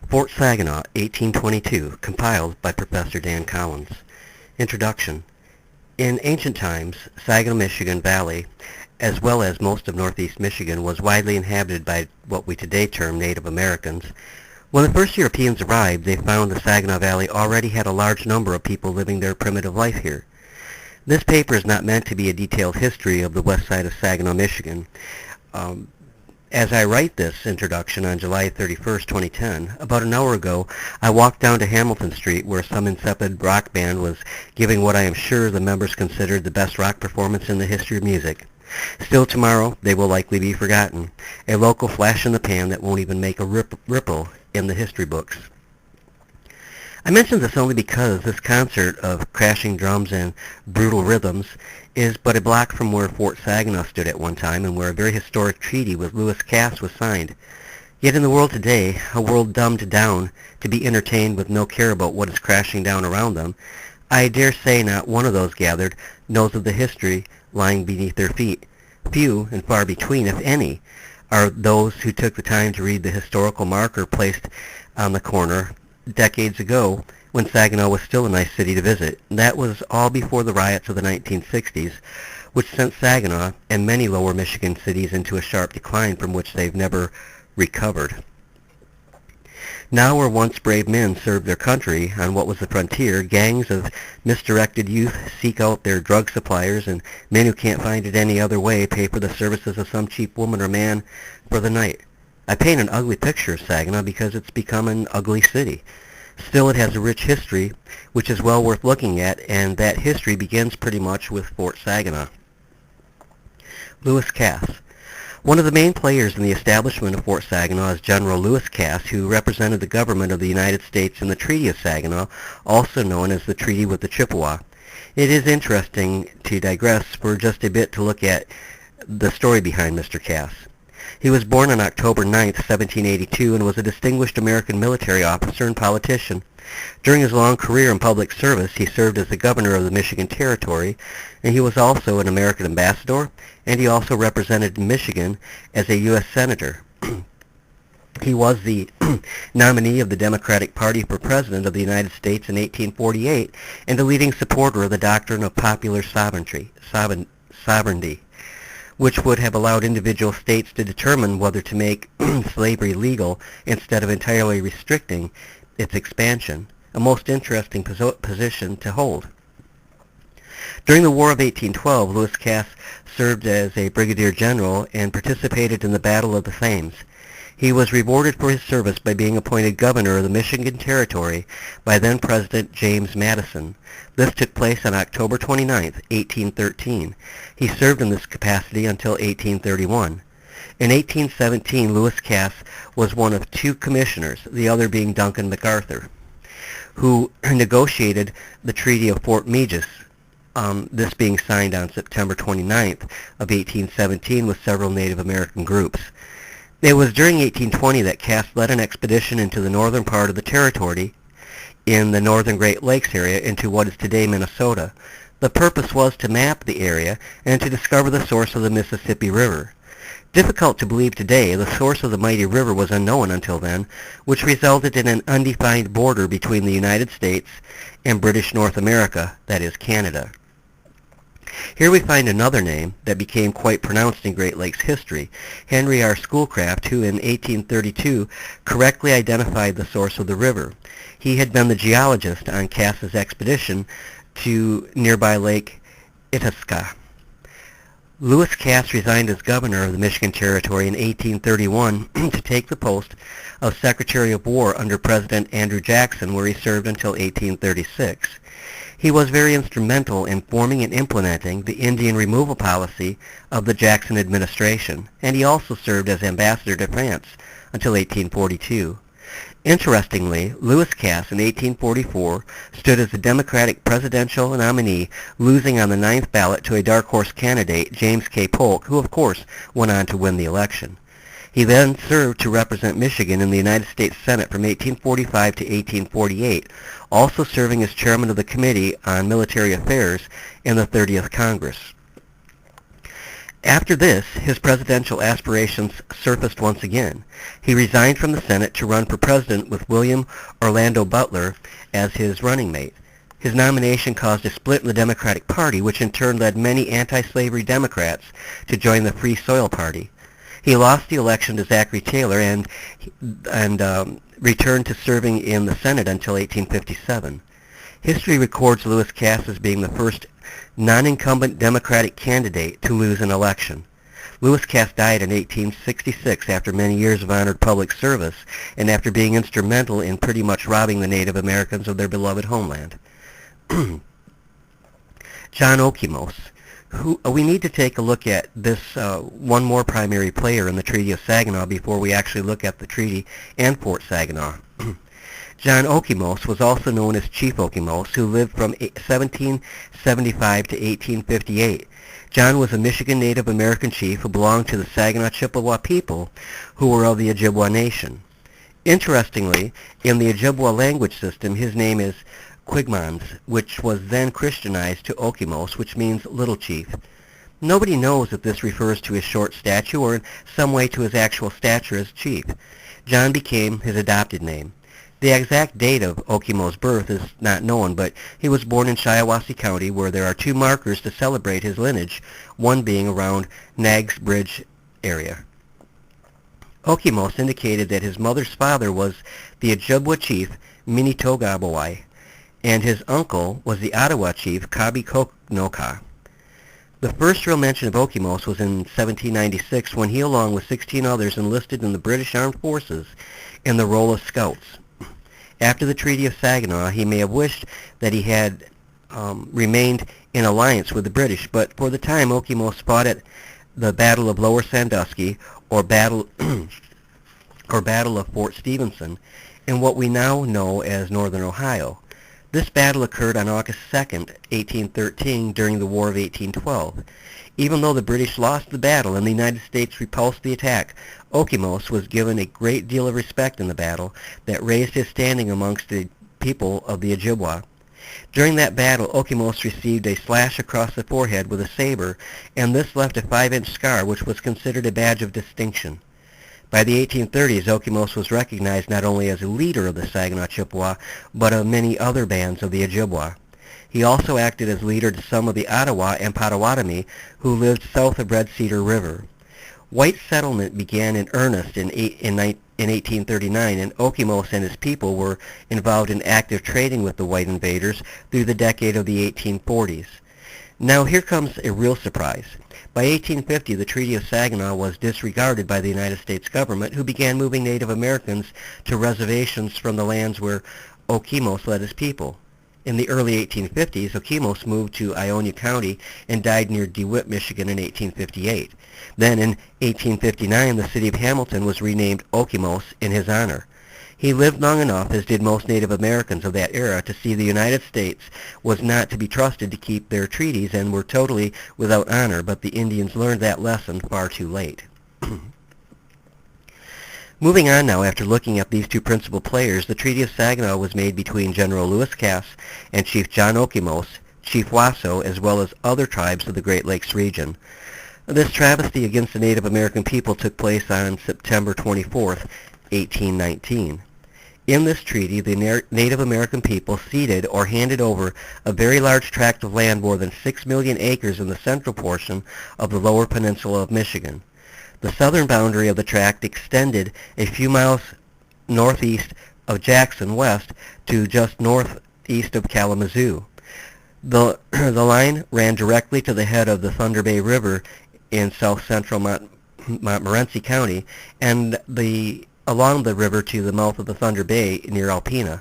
Fort Saginaw, 1822, compiled by Professor Dan Collins. Introduction. In ancient times, Saginaw, Michigan Valley, as well as most of northeast Michigan, was widely inhabited by what we today term Native Americans. When the first Europeans arrived, they found the Saginaw Valley already had a large number of people living their primitive life here. This paper is not meant to be a detailed history of the west side of Saginaw, Michigan. As I write this introduction on July 31st, 2010, about an hour ago, I walked down to Hamilton Street where some insipid rock band was giving what I am sure the members considered the best rock performance in the history of music. Still tomorrow, they will likely be forgotten, a local flash in the pan that won't even make a ripple in the history books. I mention this only because this concert of crashing drums and brutal rhythms is but a block from where Fort Saginaw stood at one time and where a very historic treaty with Lewis Cass was signed. Yet in the world today, a world dumbed down to be entertained with no care about what is crashing down around them, I dare say not one of those gathered knows of the history lying beneath their feet. Few and far between, if any, are those who took the time to read the historical marker placed on the corner decades ago when Saginaw was still a nice city to visit. That was all before the riots of the 1960s, which sent Saginaw and many lower Michigan cities into a sharp decline from which they've never recovered. Now where once brave men served their country on what was the frontier, gangs of misdirected youth seek out their drug suppliers, and men who can't find it any other way pay for the services of some cheap woman or man for the night. I paint an ugly picture of Saginaw because it's become an ugly city. Still, it has a rich history, which is well worth looking at, and that history begins pretty much with Fort Saginaw. Lewis Cass. One of the main players in the establishment of Fort Saginaw is General Lewis Cass, who represented the government of the United States in the Treaty of Saginaw, also known as the Treaty with the Chippewa. It is interesting to digress for just a bit to look at the story behind Mr. Cass. He was born on October 9, 1782, and was a distinguished American military officer and politician. During his long career in public service, he served as the governor of the Michigan Territory, and he was also an American ambassador, and he also represented Michigan as a U.S. Senator. He was the nominee of the Democratic Party for President of the United States in 1848, and a leading supporter of the doctrine of popular sovereignty, which would have allowed individual states to determine whether to make slavery legal instead of entirely restricting its expansion, a most interesting position to hold. During the War of 1812, Lewis Cass served as a brigadier general and participated in the Battle of the Thames. He was rewarded for his service by being appointed governor of the Michigan Territory by then-President James Madison. This took place on October 29, 1813. He served in this capacity until 1831. In 1817, Lewis Cass was one of two commissioners, the other being Duncan MacArthur, who negotiated the Treaty of Fort Megis, this being signed on September 29th of 1817 with several Native American groups. It was during 1820 that Cass led an expedition into the northern part of the territory in the northern Great Lakes area into what is today Minnesota. The purpose was to map the area and to discover the source of the Mississippi River. Difficult to believe today, the source of the mighty river was unknown until then, which resulted in an undefined border between the United States and British North America, that is Canada. Here we find another name that became quite pronounced in Great Lakes history, Henry R Schoolcraft, who in 1832 correctly identified the source of the river. He had been the geologist on Cass's expedition to nearby Lake Itasca. Lewis Cass resigned as governor of the Michigan Territory in 1831 to take the post of Secretary of War under President Andrew Jackson, where he served until 1836. He was very instrumental in forming and implementing the Indian removal policy of the Jackson administration, and he also served as ambassador to France until 1842. Interestingly, Lewis Cass in 1844 stood as the Democratic presidential nominee, losing on the ninth ballot to a dark horse candidate, James K. Polk, who of course went on to win the election. He then served to represent Michigan in the United States Senate from 1845 to 1848, also serving as chairman of the Committee on Military Affairs in the 30th Congress. After this, his presidential aspirations surfaced once again. He resigned from the Senate to run for president with William Orlando Butler as his running mate. His nomination caused a split in the Democratic Party, which in turn led many anti-slavery Democrats to join the Free Soil Party. He lost the election to Zachary Taylor and returned to serving in the Senate until 1857. History records Lewis Cass as being the first non-incumbent Democratic candidate to lose an election. Lewis Cass died in 1866 after many years of honored public service and after being instrumental in pretty much robbing the Native Americans of their beloved homeland. John Okemos. We need to take a look at this one more primary player in the Treaty of Saginaw before we actually look at the treaty and Fort Saginaw. John Okemos was also known as Chief Okemos, who lived from 1775 to 1858. John was a Michigan Native American chief who belonged to the Saginaw Chippewa people who were of the Ojibwa Nation. Interestingly, in the Ojibwa language system, his name is Quigmons, which was then Christianized to Okemos, which means little chief. Nobody knows if this refers to his short stature or in some way to his actual stature as chief. John became his adopted name. The exact date of Okemos' birth is not known, but he was born in Shiawassee County, where there are two markers to celebrate his lineage, one being around Nags Bridge area. Okemos indicated that his mother's father was the Ojibwa chief Minitogabowai, and his uncle was the Ottawa chief Kabikonoka. The first real mention of Okemos was in 1796 when he, along with 16 others, enlisted in the British Armed Forces in the role of scouts. After the Treaty of Saginaw, he may have wished that he had remained in alliance with the British, but for the time Okemos fought at the Battle of Lower Sandusky, or Battle of Fort Stephenson, in what we now know as Northern Ohio. This battle occurred on August 2, 1813, during the War of 1812. Even though the British lost the battle and the United States repulsed the attack, Okemos was given a great deal of respect in the battle that raised his standing amongst the people of the Ojibwa. During that battle, Okemos received a slash across the forehead with a saber, and this left a 5-inch scar, which was considered a badge of distinction. By the 1830s, Okemos was recognized not only as a leader of the Saginaw Chippewa, but of many other bands of the Ojibwa. He also acted as leader to some of the Ottawa and Potawatomi who lived south of Red Cedar River. White settlement began in earnest in 1839, and Okemos and his people were involved in active trading with the white invaders through the decade of the 1840s. Now here comes a real surprise. By 1850, the Treaty of Saginaw was disregarded by the United States government, who began moving Native Americans to reservations from the lands where Okemos led his people. In the early 1850s, Okemos moved to Ionia County and died near DeWitt, Michigan in 1858. Then in 1859, the city of Hamilton was renamed Okemos in his honor. He lived long enough, as did most Native Americans of that era, to see the United States was not to be trusted to keep their treaties and were totally without honor, but the Indians learned that lesson far too late. Moving on now, after looking at these two principal players, the Treaty of Saginaw was made between General Lewis Cass and Chief John Okemos, Chief Wasso, as well as other tribes of the Great Lakes region. This travesty against the Native American people took place on September 24, 1819. In this treaty, the Native American people ceded or handed over a very large tract of land, more than 6 million acres, in the central portion of the lower peninsula of Michigan. The southern boundary of the tract extended a few miles northeast of Jackson west to just northeast of Kalamazoo. The line ran directly to the head of the Thunder Bay River in south-central Montmorency County and along the river to the mouth of the Thunder Bay near Alpena.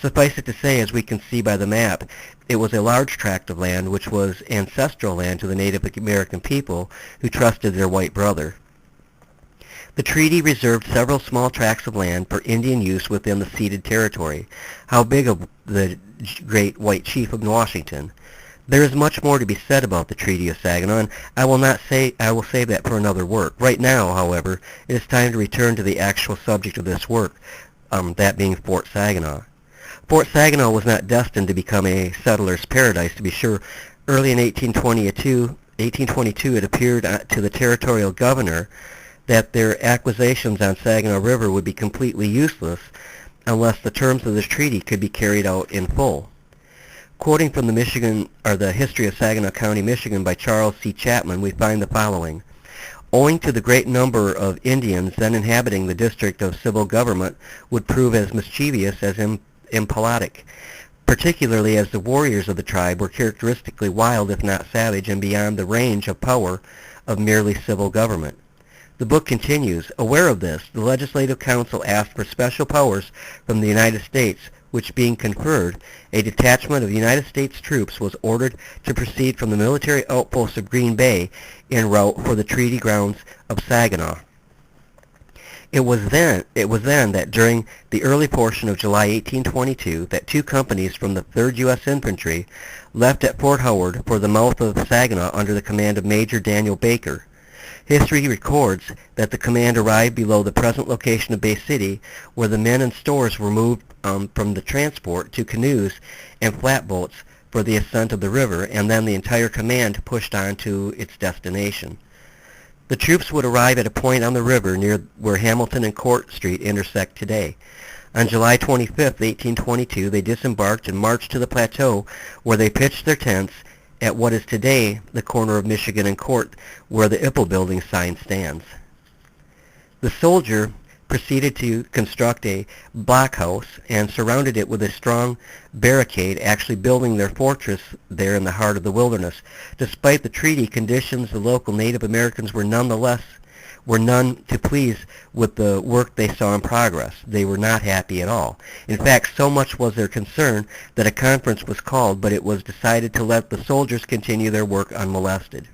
Suffice it to say, as we can see by the map, it was a large tract of land which was ancestral land to the Native American people who trusted their white brother. The treaty reserved several small tracts of land for Indian use within the ceded territory. How big of the great white chief of Washington? There is much more to be said about the Treaty of Saginaw, and I will save that for another work. Right now, however, it is time to return to the actual subject of this work, that being Fort Saginaw. Fort Saginaw was not destined to become a settler's paradise, to be sure. Early in 1822, 1822, it appeared to the territorial governor that their acquisitions on Saginaw River would be completely useless unless the terms of this treaty could be carried out in full. Quoting from the History of Saginaw County, Michigan by Charles C. Chapman, we find the following. Owing to the great number of Indians then inhabiting the district of civil government would prove as mischievous as impolitic, particularly as the warriors of the tribe were characteristically wild if not savage and beyond the range of power of merely civil government. The book continues, aware of this, the Legislative Council asked for special powers from the United States, which being conferred, a detachment of United States troops was ordered to proceed from the military outposts of Green Bay en route for the treaty grounds of Saginaw. It was then that during the early portion of July 1822 that two companies from the 3rd U.S. Infantry left at Fort Howard for the mouth of Saginaw under the command of Major Daniel Baker. History records that the command arrived below the present location of Bay City, where the men and stores were moved from the transport to canoes and flatboats for the ascent of the river, and then the entire command pushed on to its destination. The troops would arrive at a point on the river near where Hamilton and Court Street intersect today. On July 25, 1822, they disembarked and marched to the plateau, where they pitched their tents at what is today the corner of Michigan and Court, where the Ipple Building sign stands. The soldier proceeded to construct a blockhouse and surrounded it with a strong barricade, actually building their fortress there in the heart of the wilderness. Despite the treaty conditions, the local Native Americans were none to please with the work they saw in progress. They were not happy at all. In fact, so much was their concern that a conference was called, but it was decided to let the soldiers continue their work unmolested.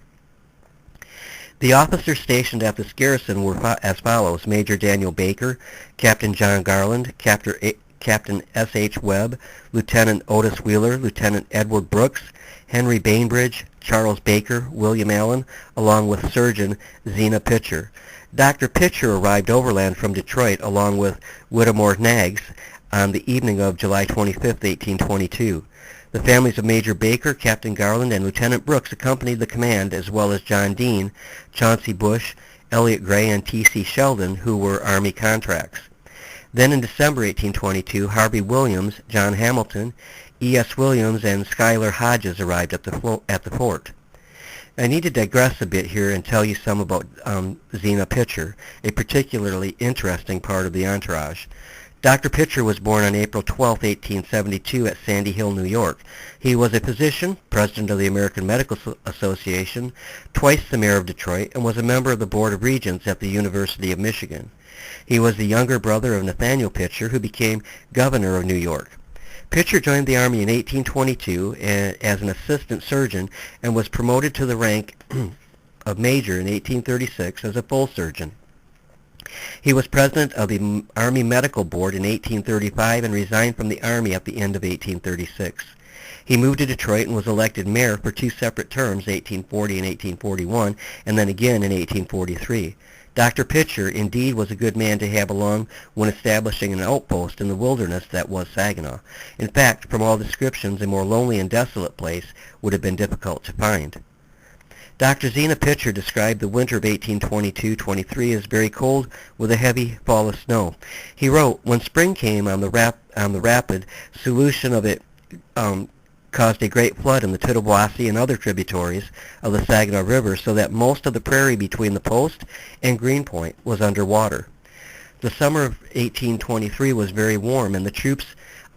The officers stationed at this garrison were as follows: Major Daniel Baker, Captain John Garland, Captain S.H. Webb, Lieutenant Otis Wheeler, Lieutenant Edward Brooks, Henry Bainbridge, Charles Baker, William Allen, along with Surgeon Zena Pitcher. Dr. Pitcher arrived overland from Detroit along with Whittemore Knaggs on the evening of July 25, 1822. The families of Major Baker, Captain Garland, and Lieutenant Brooks accompanied the command, as well as John Dean, Chauncey Bush, Elliott Gray, and T.C. Sheldon, who were Army contracts. Then in December 1822, Harvey Williams, John Hamilton, E.S. Williams, and Schuyler Hodges arrived at the fort. I need to digress a bit here and tell you some about Zena Pitcher, a particularly interesting part of the entourage. Dr. Pitcher was born on April 12, 1872 at Sandy Hill, New York. He was a physician, president of the American Medical Association, twice the mayor of Detroit, and was a member of the Board of Regents at the University of Michigan. He was the younger brother of Nathaniel Pitcher, who became governor of New York. Pitcher joined the Army in 1822 as an assistant surgeon and was promoted to the rank of major in 1836 as a full surgeon. He was president of the Army Medical Board in 1835 and resigned from the Army at the end of 1836. He moved to Detroit and was elected mayor for two separate terms, 1840 and 1841, and then again in 1843. Dr. Pitcher indeed was a good man to have along when establishing an outpost in the wilderness that was Saginaw. In fact, from all descriptions, a more lonely and desolate place would have been difficult to find. Dr. Zena Pitcher described the winter of 1822-23 as very cold with a heavy fall of snow. He wrote, when spring came on the rapid solution of it caused a great flood in the Tittabawassee and other tributaries of the Saginaw River, so that most of the prairie between the post and Greenpoint was under water. The summer of 1823 was very warm, and the troops,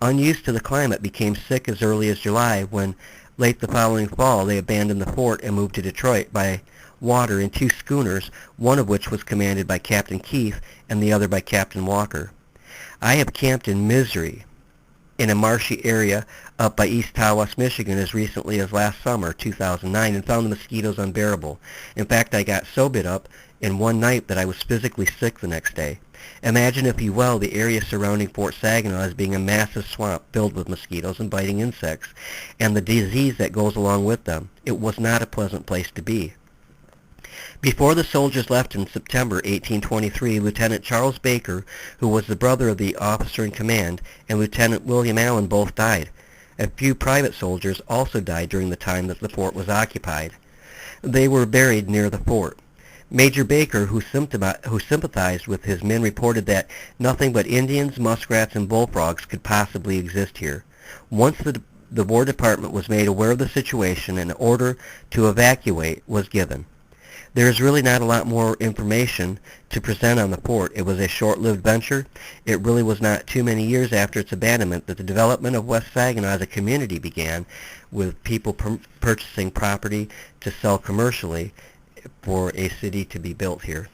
unused to the climate, became sick as early as July, when late the following fall they abandoned the fort and moved to Detroit by water in two schooners, one of which was commanded by Captain Keefe and the other by Captain Walker. I have camped in misery in a marshy area up by East Tawas, Michigan, as recently as last summer, 2009, and found the mosquitoes unbearable. In fact, I got so bit up in one night that I was physically sick the next day. Imagine, if you will, the area surrounding Fort Saginaw as being a massive swamp filled with mosquitoes and biting insects, and the disease that goes along with them. It was not a pleasant place to be. Before the soldiers left in September 1823, Lieutenant Charles Baker, who was the brother of the officer in command, and Lieutenant William Allen both died. A few private soldiers also died during the time that the fort was occupied. They were buried near the fort. Major Baker, who sympathized with his men, reported that nothing but Indians, muskrats, and bullfrogs could possibly exist here. Once the War Department was made aware of the situation, an order to evacuate was given. There is really not a lot more information to present on the fort. It was a short-lived venture. It really was not too many years after its abandonment that the development of West Saginaw as a community began, with people purchasing property to sell commercially for a city to be built here.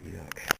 Yuck.